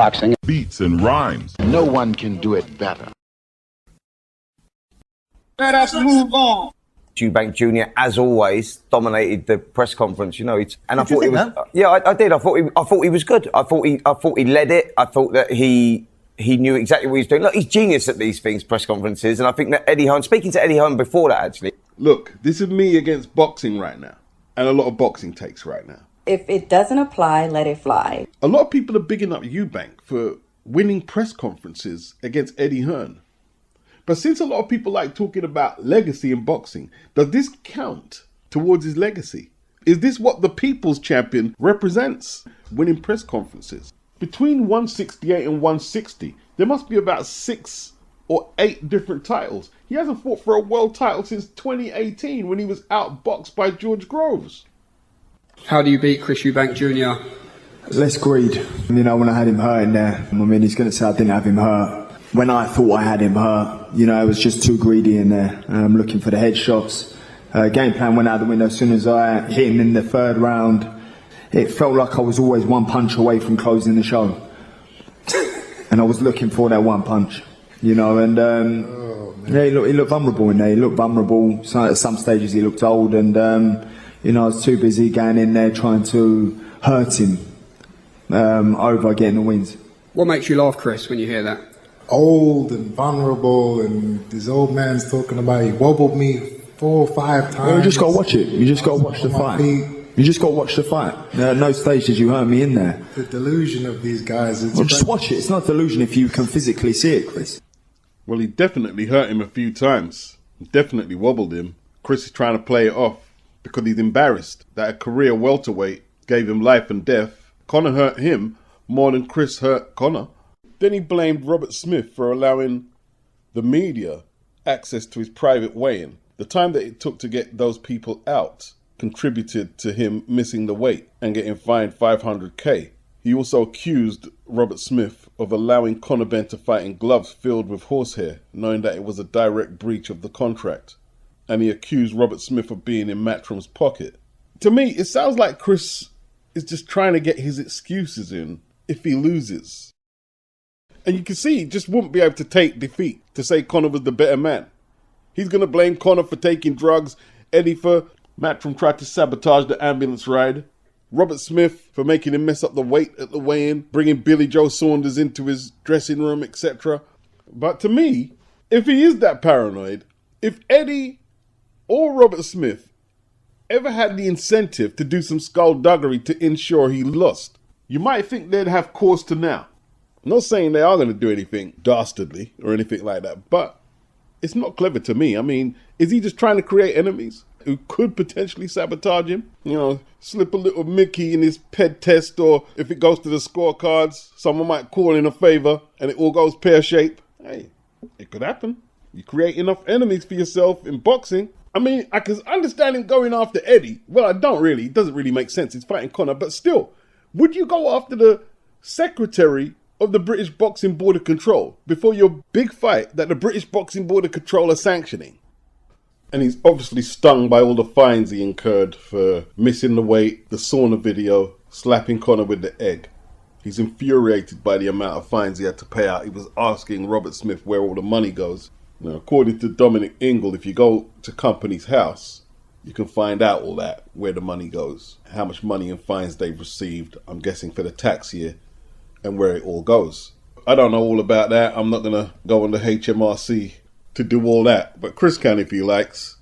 boxing. Beats and rhymes. No one can do it better. Let us move on. Eubank Jr., as always, dominated the press conference. You know, and I thought he was. That? Yeah, I did. I thought he was good. I thought he led it. I thought that he knew exactly what he was doing. Look, he's genius at these things, press conferences, and I think that Eddie Hearn. Speaking to Eddie Hearn before that, actually. Look, this is me against boxing right now, and a lot of boxing takes right now. If it doesn't apply, let it fly. A lot of people are bigging up Eubank for winning press conferences against Eddie Hearn. But since a lot of people like talking about legacy in boxing, does this count towards his legacy? Is this what the people's champion represents, winning press conferences? Between 168 and 160, there must be about 6 or 8 different titles. He hasn't fought for a world title since 2018 when he was outboxed by George Groves. How do you beat Chris Eubank Jr.? Less greed. You know, when I had him hurt in there, I mean, he's going to say I didn't have him hurt. When I thought I had him hurt, you know, I was just too greedy in there, looking for the headshots. Game plan went out the window as soon as I hit him in the 3rd round. It felt like I was always one punch away from closing the show. And I was looking for that one punch, you know, and yeah, he looked vulnerable in there. He looked vulnerable. So at some stages he looked old, and you know, I was too busy going in there trying to hurt him over getting the wins. What makes you laugh, Chris, when you hear that? Old and vulnerable, and this old man's talking about he wobbled me 4 or 5 times. Well, you just got to watch it. You just got to watch the fight. You just got to watch the fight. At no stage did you hurt me in there. The delusion of these guys. Well, just watch it. It's not delusion if you can physically see it, Chris. Well, he definitely hurt him a few times. He definitely wobbled him. Chris is trying to play it off because he's embarrassed that a career welterweight gave him life and death. Conor hurt him more than Chris hurt Conor. Then he blamed Robert Smith for allowing the media access to his private weigh-in. The time that it took to get those people out contributed to him missing the weight and getting fined $500K. He also accused Robert Smith of allowing Conor Benn to fight in gloves filled with horsehair, knowing that it was a direct breach of the contract. And he accused Robert Smith of being in Matchroom's pocket. To me, it sounds like Chris is just trying to get his excuses in if he loses. And you can see he just wouldn't be able to take defeat to say Conor was the better man. He's going to blame Conor for taking drugs, Eddie for Matchroom tried to sabotage the ambulance ride, Robert Smith for making him mess up the weight at the weigh-in, bringing Billy Joe Saunders into his dressing room, etc. But to me, if he is that paranoid, if Eddie or Robert Smith ever had the incentive to do some skullduggery to ensure he lost, you might think they'd have cause to now. I'm not saying they are going to do anything dastardly or anything like that, but it's not clever to me. I mean, is he just trying to create enemies who could potentially sabotage him? You know, slip a little Mickey in his ped test, or if it goes to the scorecards, someone might call in a favor and it all goes pear-shaped. Hey, it could happen. You create enough enemies for yourself in boxing. I mean, I can understand him going after Eddie. Well, I don't really. It doesn't really make sense. He's fighting Conor. But still, would you go after the secretary of the British Boxing Board of Control before your big fight that the British Boxing Board of Control are sanctioning? And he's obviously stung by all the fines he incurred for missing the weight, the sauna video, slapping Conor with the egg. He's infuriated by the amount of fines he had to pay out. He was asking Robert Smith where all the money goes. Now, according to Dominic Ingle, if you go to Company's house, you can find out all that, where the money goes, how much money in fines they've received, I'm guessing for the tax year, and where it all goes. I don't know all about that. I'm not going to go on the HMRC to do all that, but Chris can if he likes.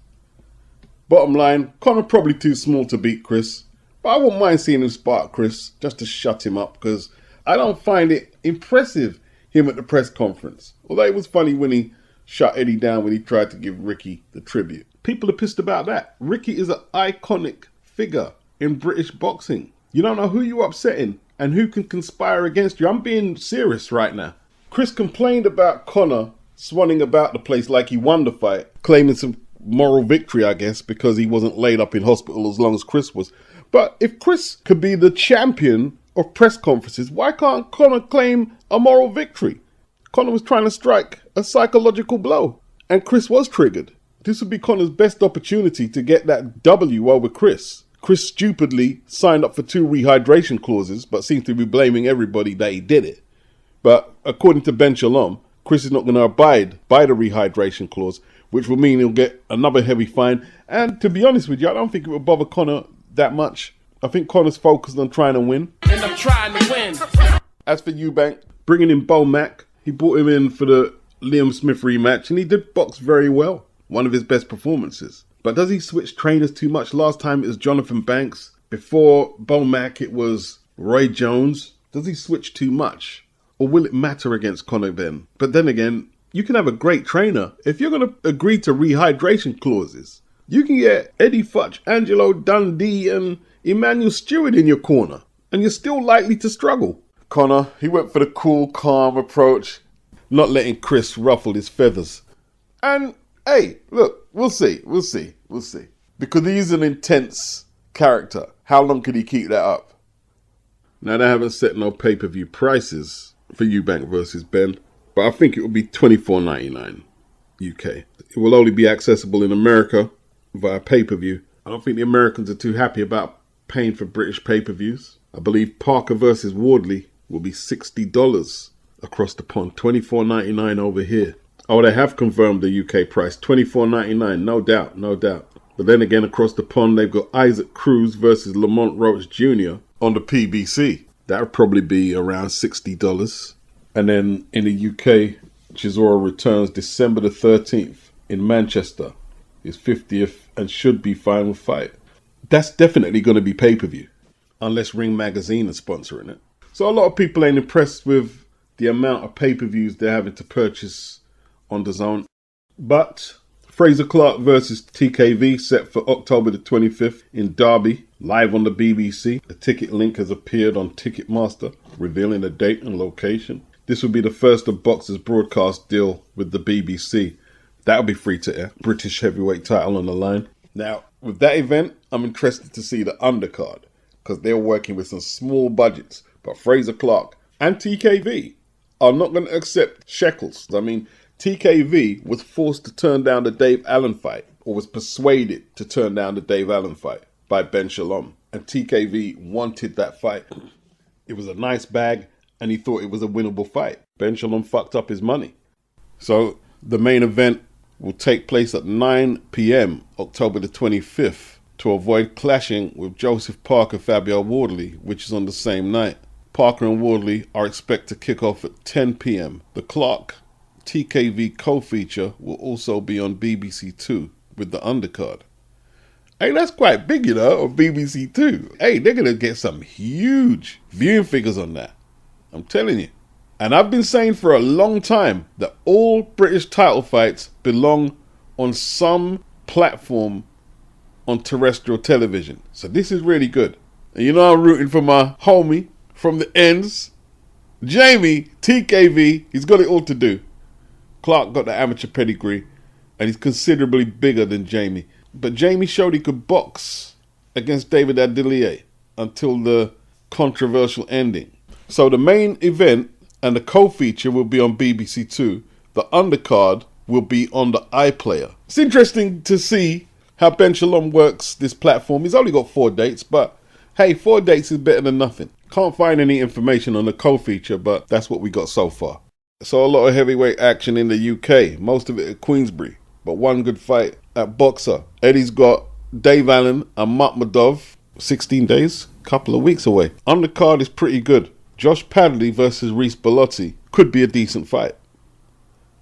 Bottom line, Conor probably too small to beat Chris, but I wouldn't mind seeing him spark Chris just to shut him up, because I don't find it impressive, him at the press conference. Although it was funny when he shut Eddie down when he tried to give Ricky the tribute. People are pissed about that. Ricky is an iconic figure in British boxing. You don't know who you're upsetting and who can conspire against you. I'm being serious right now. Chris complained about Conor swanning about the place like he won the fight, claiming some moral victory, I guess, because he wasn't laid up in hospital as long as Chris was. But if Chris could be the champion of press conferences, why can't Conor claim a moral victory? Conor was trying to strike a psychological blow, and Chris was triggered. This would be Conor's best opportunity to get that W over Chris. Chris stupidly signed up for 2 rehydration clauses, but seemed to be blaming everybody that he did it. But according to Ben Shalom, Chris is not going to abide by the rehydration clause, which will mean he'll get another heavy fine. And to be honest with you, I don't think it will bother Conor that much. I think Conor's focused on trying to win. And I'm trying to win. As for Eubank, bringing in Bo Mack, he brought him in for the Liam Smith rematch, and he did box very well. One of his best performances. But does he switch trainers too much? Last time it was Jonathan Banks. Before Bo Mack, it was Roy Jones. Does he switch too much? Or will it matter against Conor Benn? But then again, you can have a great trainer. If you're going to agree to rehydration clauses, you can get Eddie Futch, Angelo Dundee and Emmanuel Stewart in your corner. And you're still likely to struggle. Conor, he went for the cool, calm approach, not letting Chris ruffle his feathers. And, hey, look, we'll see. Because he's an intense character. How long can he keep that up? Now, they haven't set no pay-per-view prices for Eubank versus Benn, but I think it will be $24.99 UK. It will only be accessible in America via pay-per-view. I don't think the Americans are too happy about paying for British pay-per-views. I believe Parker versus Wardley will be $60 across the pond, $24.99 over here. Oh, they have confirmed the UK price, $24.99, no doubt. But then again, across the pond, they've got Isaac Cruz versus Lamont Roach Jr. on the PBC. That would probably be around $60. And then in the UK, Chisora returns December the 13th in Manchester. His 50th and should be final fight. That's definitely going to be pay-per-view, unless Ring Magazine is sponsoring it. So a lot of people ain't impressed with the amount of pay-per-views they're having to purchase on DAZN. But FRAZER Clarke versus TKV set for October the 25th in Derby, live on the BBC. A ticket link has appeared on Ticketmaster, revealing a date and location. This will be the first of Boxer's broadcast deal with the BBC. That'll be free to air. British heavyweight title on the line. Now, with that event, I'm interested to see the undercard, because they're working with some small budgets. But FRAZER Clarke and TKV are not going to accept shekels. I mean, TKV was forced to turn down the Dave Allen fight, or was persuaded to turn down the Dave Allen fight by Ben Shalom. And TKV wanted that fight. It was a nice bag, and he thought it was a winnable fight. Ben Shalom fucked up his money. So the main event will take place at 9 p.m. October the 25th to avoid clashing with Joseph Parker Fabio Wardley, which is on the same night. Parker and Wardley are expected to kick off at 10 p.m. The Clarke TKV co-feature will also be on BBC Two with the undercard. Hey, that's quite big, you know, on BBC Two. Hey, they're going to get some huge viewing figures on that. I'm telling you. And I've been saying for a long time that all British title fights belong on some platform on terrestrial television. So this is really good. And you know I'm rooting for my homie from the ends, Jamie, TKV. He's got it all to do. Clarke got the amateur pedigree, and he's considerably bigger than Jamie. But Jamie showed he could box against David Adilier until the controversial ending. So the main event and the co-feature will be on BBC Two. The undercard will be on the iPlayer. It's interesting to see how Ben Shalom works this platform. He's only got 4 dates, but hey, 4 dates is better than nothing. Can't find any information on the co-feature, but that's what we got so far. So a lot of heavyweight action in the UK, most of it at Queensbury, but one good fight at Boxer. Eddie's got Dave Allen and Makhmudov, 16 days, couple of weeks away. Undercard is pretty good. Josh Padley versus Reece Bellotti could be a decent fight.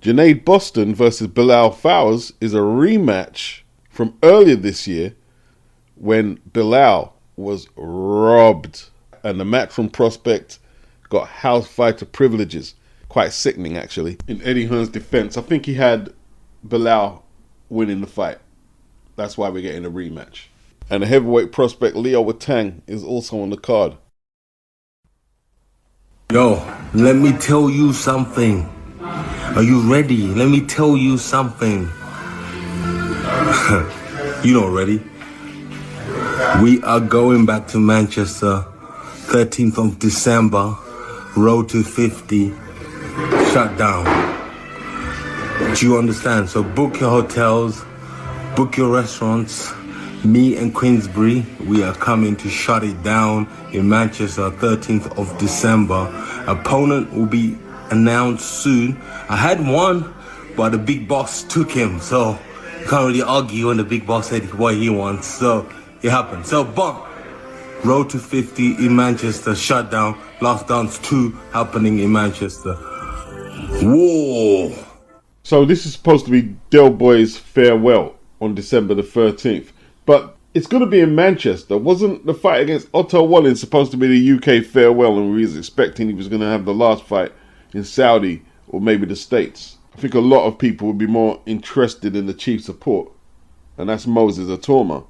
Junaid Boston versus Bilal Fowers is a rematch from earlier this year when Bilal was robbed and the Matchroom prospect got house fighter privileges. Quite sickening, actually. In Eddie Hearn's defense, I think he had Bilal winning the fight. That's why we're getting a rematch. And the heavyweight prospect Leo Watang is also on the card. Yo, let me tell you something. Are you ready? Let me tell you something. You not ready? We are going back to Manchester, 13th of December, road to 50, shut down. Do you understand? So book your hotels, book your restaurants. Me and Queensbury, we are coming to shut it down in Manchester, 13th of December. Opponent will be announced soon. I had one, but the big boss took him, so you can't really argue when the big boss said what he wants. So it happened. So, but Road to 50 in Manchester shut down. Last Dance 2 happening in Manchester. Whoa! So this is supposed to be Del Boy's farewell on December the 13th. But it's going to be in Manchester. Wasn't the fight against Otto Wallin supposed to be the UK farewell, and we was expecting he was going to have the last fight in Saudi or maybe the States? I think a lot of people would be more interested in the chief support, and that's Moses Itauma.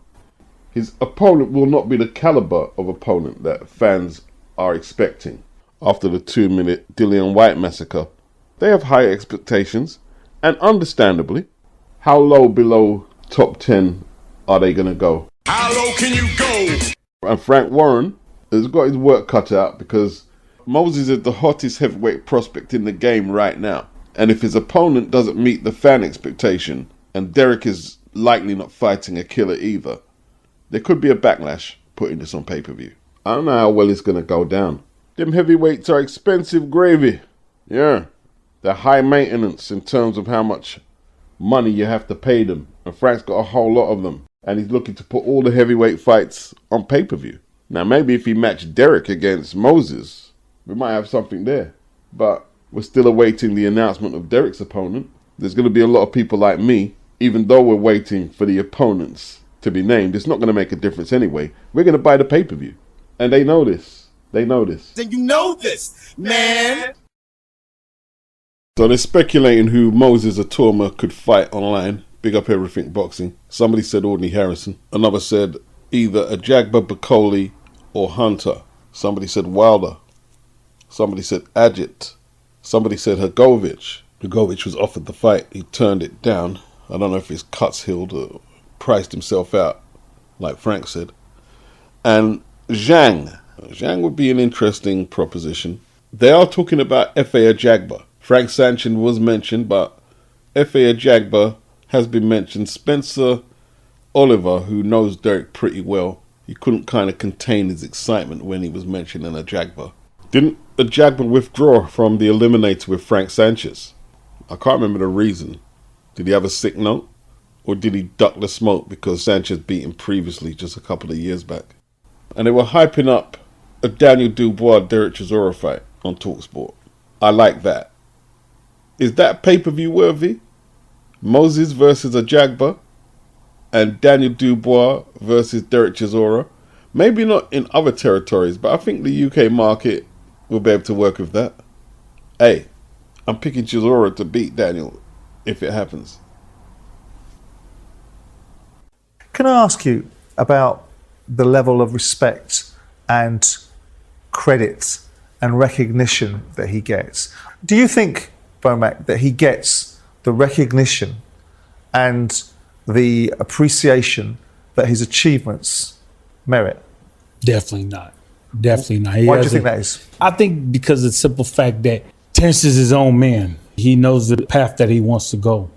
His opponent will not be the caliber of opponent that fans are expecting. After the 2-minute Dillian White massacre, they have high expectations, and understandably, how low below top 10 are they going to go? How low can you go? And Frank Warren has got his work cut out, because Moses is the hottest heavyweight prospect in the game right now. And if his opponent doesn't meet the fan expectation, and Derek is likely not fighting a killer either, there could be a backlash putting this on pay-per-view. I don't know how well it's going to go down. Them heavyweights are expensive gravy. Yeah. They're high maintenance in terms of how much money you have to pay them. And Frank's got a whole lot of them. And he's looking to put all the heavyweight fights on pay-per-view. Now, maybe if he matched Derek against Moses, we might have something there. But we're still awaiting the announcement of Derek's opponent. There's going to be a lot of people like me, even though we're waiting for the opponents to be named. It's not going to make a difference anyway. We're going to buy the pay-per-view. And they know this. They know this. Then you know this, man. So they're speculating who Moses Itauma could fight online. Big up everything boxing. Somebody said Ordney Harrison. Another said either a Jagba Bacoli or Hunter. Somebody said Wilder. Somebody said Ajit. Somebody said Hrgovic. Hrgovic was offered the fight. He turned it down. I don't know if his cuts healed or priced himself out, like Frank said. And Zhang. Zhang would be an interesting proposition. They are talking about F.A. Ajagba. Frank Sanchez was mentioned, but F.A. Ajagba has been mentioned. Spencer Oliver, who knows Derek pretty well, he couldn't kind of contain his excitement when he was mentioning Ajagba. Didn't Ajagba withdraw from the Eliminator with Frank Sanchez? I can't remember the reason. Did he have a sick note? Or did he duck the smoke because Sanchez beat him previously just a couple of years back? And they were hyping up a Daniel Dubois-Derek Chisora fight on TalkSport. I like that. Is that pay-per-view worthy? Moses versus Ajagba and Daniel Dubois versus Derek Chisora. Maybe not in other territories, but I think the UK market will be able to work with that. Hey, I'm picking Chisora to beat Daniel if it happens. Can I ask you about the level of respect and credit and recognition that he gets? Do you think, Bomac, that he gets the recognition and the appreciation that his achievements merit? Definitely not. Definitely not. Why do you think that is? I think because of the simple fact that Terrence is his own man. He knows the path that he wants to go.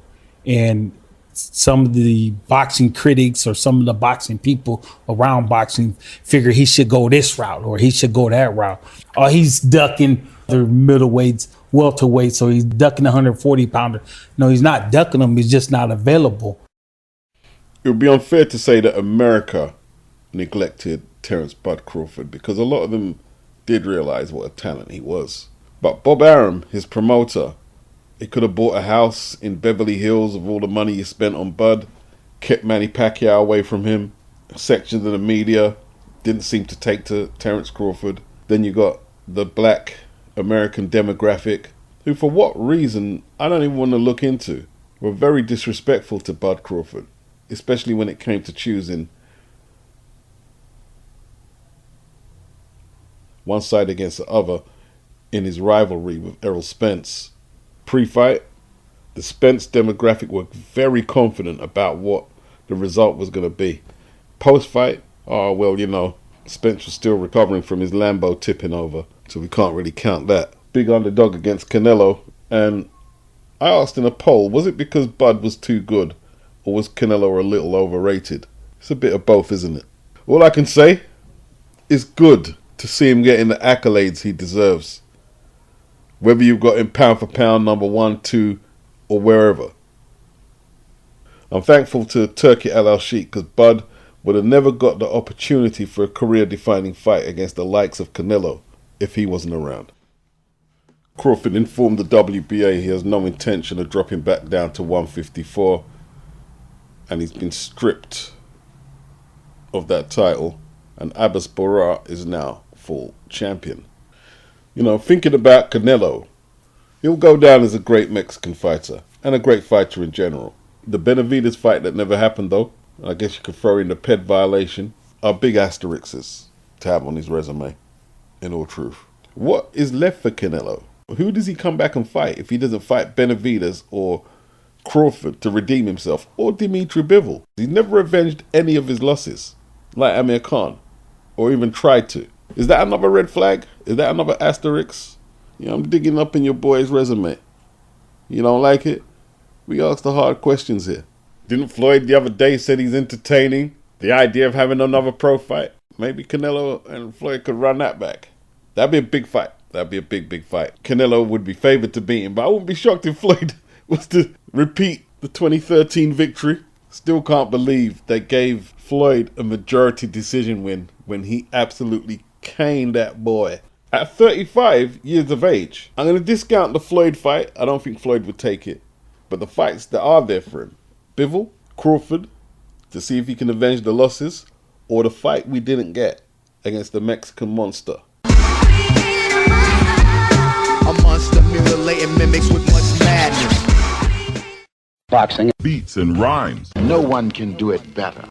And some of the boxing critics or some of the boxing people around boxing figure he should go this route or he should go that route. Or he's ducking the middleweights, welterweights, so he's ducking 140-pounder. No, he's not ducking them. He's just not available. It would be unfair to say that America neglected Terrence Bud Crawford, because a lot of them did realize what a talent he was. But Bob Arum, his promoter, he could have bought a house in Beverly Hills of all the money he spent on Bud, kept Manny Pacquiao away from him. Sections of the media didn't seem to take to Terrence Crawford. Then you got the black American demographic, who for what reason, I don't even want to look into, were very disrespectful to Bud Crawford, especially when it came to choosing one side against the other in his rivalry with Errol Spence. Pre-fight, the Spence demographic were very confident about what the result was going to be. Post-fight, Spence was still recovering from his Lambo tipping over, so we can't really count that. Big underdog against Canelo, and I asked in a poll, was it because Bud was too good, or was Canelo a little overrated? It's a bit of both, isn't it? All I can say is good to see him getting the accolades he deserves. whether you've got him pound for pound number 1, 2, or wherever. I'm thankful to Turki Al-Sheikh because Bud would have never got the opportunity for a career-defining fight against the likes of Canelo if he wasn't around. Crawford informed the WBA he has no intention of dropping back down to 154, and he's been stripped of that title, and Abbas Borat is now full champion. You know, thinking about Canelo, he'll go down as a great Mexican fighter, and a great fighter in general. The Benavidez fight that never happened though, I guess you could throw in the PED violation, are big asterisks to have on his resume, in all truth. What is left for Canelo? Who does he come back and fight if he doesn't fight Benavidez or Crawford to redeem himself, or Dimitri Bivol? He's never avenged any of his losses, like Amir Khan, or even tried to. Is that another red flag? Is that another asterisk? You know, I'm digging up in your boy's resume. You don't like it? We ask the hard questions here. Didn't Floyd the other day said he's entertaining the idea of having another pro fight? Maybe Canelo and Floyd could run that back. That'd be a big fight. That'd be a big, big fight. Canelo would be favoured to beat him, but I wouldn't be shocked if Floyd was to repeat the 2013 victory. Still can't believe they gave Floyd a majority decision win when he absolutely caned that boy. At 35 years of age, I'm going to discount the Floyd fight. I don't think Floyd would take it. But the fights that are there for him, Bivol, Crawford, to see if he can avenge the losses, or the fight we didn't get against the Mexican monster. A monster mutilating mimics with much madness. Boxing. Beats and rhymes. No one can do it better.